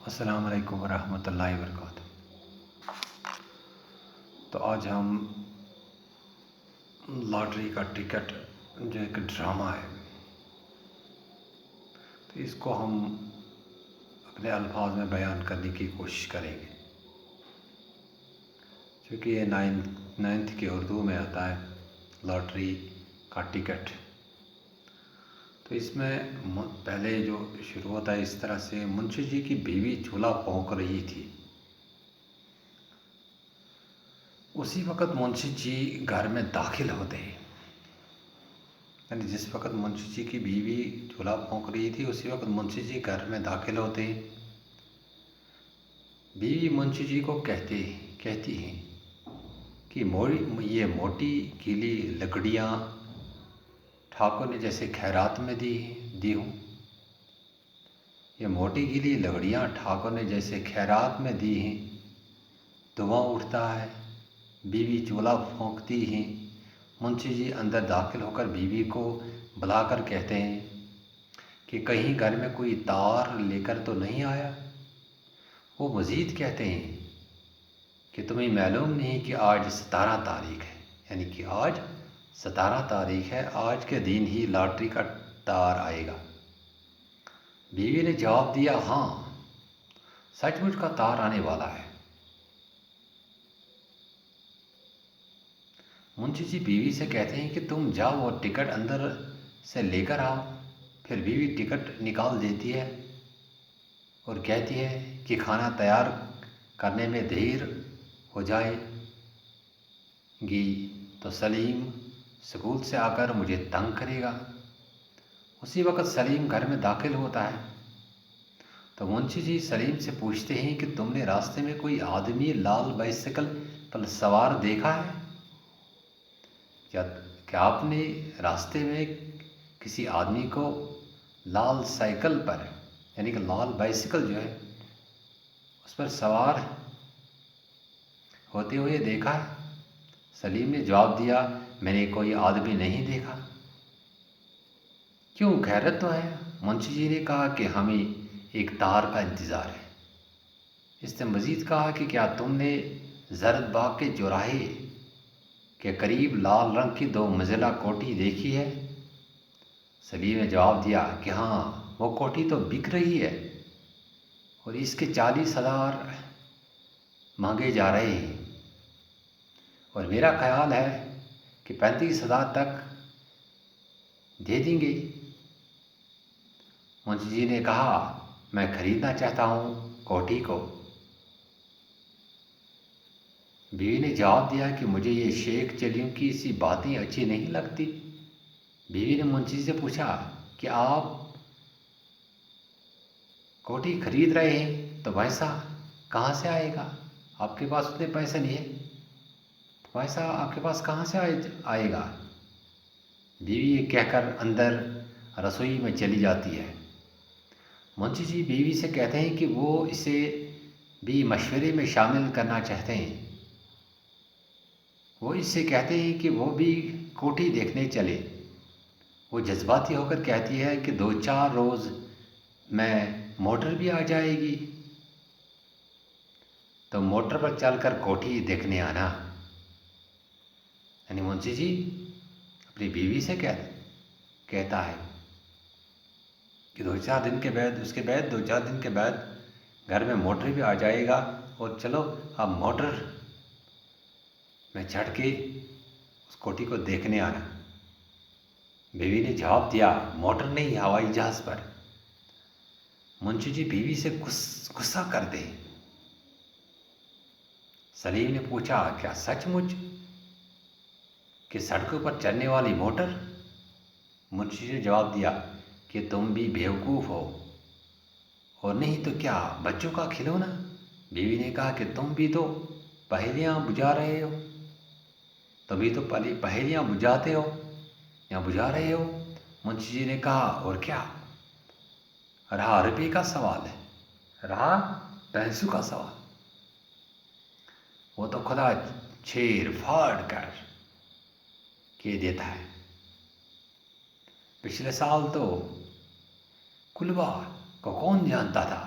السلام علیکم ورحمۃ اللہ وبرکاتہ۔ تو آج ہم لاٹری کا ٹکٹ جو ایک ڈرامہ ہے، تو اس کو ہم اپنے الفاظ میں بیان کرنے کی کوشش کریں گے، چونکہ یہ نائنتھ کے اردو میں آتا ہے لاٹری کا ٹکٹ۔ تو اس میں پہلے جو شروع ہوتا ہے اس طرح سے، منشی جی کی بیوی چولہا پھونک رہی تھی۔ اسی وقت منشی جی گھر میں داخل ہوتے ہیں، یعنی جس وقت منشی جی کی بیوی چولہا پھونک رہی تھی اسی وقت منشی جی گھر میں داخل ہوتے ہیں۔ بیوی منشی جی کو کہتی ہیں کہ یہ موٹی گیلی لکڑیاں ٹھاکر نے جیسے خیرات میں دی ہوں، یہ موٹی گیلی لکڑیاں ٹھاکر نے جیسے خیرات میں دی ہیں۔ دھواں اٹھتا ہے، بیوی چولہا پھونکتی ہیں۔ منشی جی اندر داخل ہو کر بیوی کو بلا کر کہتے ہیں کہ کہیں گھر میں کوئی تار لے کر تو نہیں آیا۔ وہ مزید کہتے ہیں کہ تمہیں معلوم نہیں کہ آج 17 تاریخ ہے، یعنی کہ آج 17 تاریخ ہے، آج کے دن ہی لاٹری کا تار آئے گا۔ بیوی نے جواب دیا، ہاں سچ مچ کا تار آنے والا ہے۔ منشی جی بیوی سے کہتے ہیں کہ تم جاؤ اور ٹکٹ اندر سے لے کر آؤ۔ پھر بیوی ٹکٹ نکال دیتی ہے اور کہتی ہے کہ کھانا تیار کرنے میں دیر ہو جائے گی تو سلیم اسکول سے آ کر مجھے تنگ کرے گا۔ اسی وقت سلیم گھر میں داخل ہوتا ہے تو منشی جی سلیم سے پوچھتے ہیں کہ تم نے راستے میں کوئی آدمی لال بائسیکل پر سوار دیکھا ہے؟ کیا آپ نے راستے میں کسی آدمی کو لال سائیکل پر، یعنی کہ لال بائسیکل جو ہے اس پر سوار ہوتے ہوئے دیکھا ہے؟ سلیم نے جواب دیا، میں نے کوئی آدمی نہیں دیکھا۔ کیوں، خیرت تو ہے؟ منشی جی نے کہا کہ ہمیں ایک تار کا انتظار ہے۔ اس نے مزید کہا کہ کیا تم نے زرد باغ کے چوراہے کے قریب لال رنگ کی 2 منزلہ کوٹھی دیکھی ہے؟ سلیم نے جواب دیا کہ ہاں، وہ کوٹھی تو بک رہی ہے اور اس کے 40,000 مانگے جا رہے ہیں، اور میرا خیال ہے کہ 35,000 تک دے دیں گے۔ منشی جی نے کہا، میں خریدنا چاہتا ہوں کوٹھی کو۔ بیوی نے جواب دیا کہ مجھے یہ شیخ چلیوں کی سی باتیں اچھی نہیں لگتی۔ بیوی نے منشی جی سے پوچھا کہ آپ کوٹھی خرید رہے ہیں تو پیسہ کہاں سے آئے گا؟ آپ کے پاس اتنے پیسے نہیں ہیں، تو پیسہ آپ کے پاس کہاں سے آئے گا؟ بیوی یہ کہہ کر اندر رسوئی میں چلی جاتی ہے۔ منشی جی بیوی سے کہتے ہیں کہ وہ اسے بھی مشورے میں شامل کرنا چاہتے ہیں۔ وہ اس سے کہتے ہیں کہ وہ بھی کوٹھی دیکھنے چلے۔ وہ جذباتی ہو کر کہتی ہے کہ 2-4 روز میں موٹر بھی آ جائے گی تو موٹر پر چل کر کوٹھی دیکھنے آنا۔ یعنی منشی جی اپنی بیوی سے کہتا ہے کہ 2-4 دن کے بعد، اس کے بعد 2-4 دن کے بعد گھر میں موٹر بھی آ جائے گا اور چلو اب موٹر میں چڑھ کے اس کوٹھی کو دیکھنے آنا۔ بیوی نے جواب دیا، موٹر نہیں، ہوائی جہاز پر۔ منشی جی بیوی سے غصہ کرتے ہیں۔ سلیم نے پوچھا، کیا سچ مچ کہ سڑکوں پر چلنے والی موٹر؟ منشی جی نے جواب دیا کہ تم بھی بیوقوف ہو، اور نہیں تو کیا بچوں کا کھلونا؟ بیوی نے کہا کہ تم بھی تو پہیلیاں بجھا رہے ہو، تم بھی تو پہیلیاں بجھاتے ہو یا بجھا رہے ہو۔ منشی جی نے کہا، اور کیا رہا روپے کا سوال ہے، رہا پیسوں کا سوال، وہ تو خدا چھیر پھاڑ کر کے دیتا ہے۔ پچھلے سال تو کلبہ کو کون جانتا تھا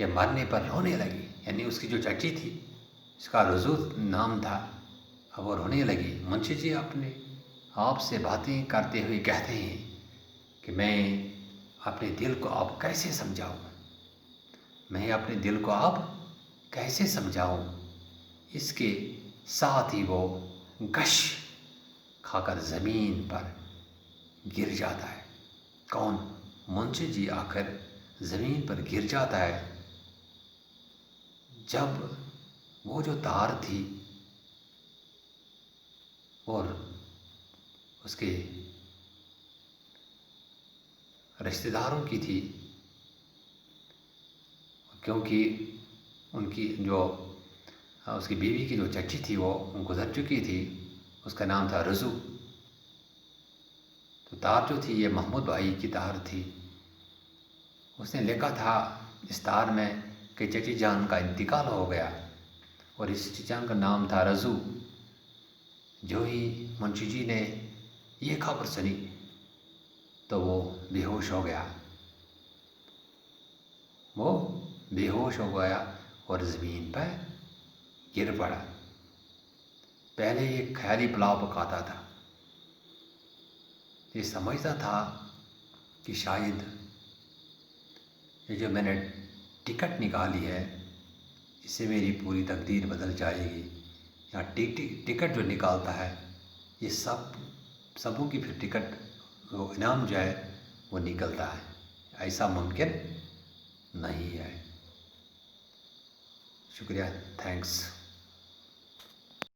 کہ مرنے پر رونے لگی، یعنی اس کی جو چچی تھی اس کا رضو نام تھا، اب وہ رونے لگی۔ منشی جی اپنے آپ سے باتیں کرتے ہوئے کہتے ہیں کہ میں اپنے دل کو اب کیسے سمجھاؤں، میں اپنے دل کو اب کیسے سمجھاؤں۔ اس کے ساتھ ہی وہ گش کھا کر زمین پر گر جاتا ہے۔ کون؟ منشی جی آ کر زمین پر گر جاتا ہے۔ جب وہ جو تار تھی اور اس کے رشتہ داروں کی تھی، کیونکہ ان کی جو اس کی بیوی کی جو چچی تھی وہ گزر چکی تھی، اس کا نام تھا رضو۔ تو تار جو تھی یہ محمود بھائی کی تار تھی۔ اس نے لکھا تھا اس تار میں کہ چچی جان کا انتقال ہو گیا، اور اس چچی جان کا نام تھا رضو۔ جو ہی منشی جی نے یہ خبر سنی تو وہ بے ہوش ہو گیا، وہ بے ہوش ہو گیا اور زمین پر گر پڑا۔ پہلے یہ خیالی پلاؤ پکاتا تھا، یہ سمجھتا تھا کہ شاید یہ جو میں نے ٹکٹ نکالی ہے اس سے میری پوری تقدیر بدل جائے گی، یا ٹکٹ جو نکالتا ہے یہ سبوں کی پھر ٹکٹ وہ انعام جو ہے وہ نکلتا ہے، ایسا ممکن نہیں ہے۔ شکریہ، تھینکس۔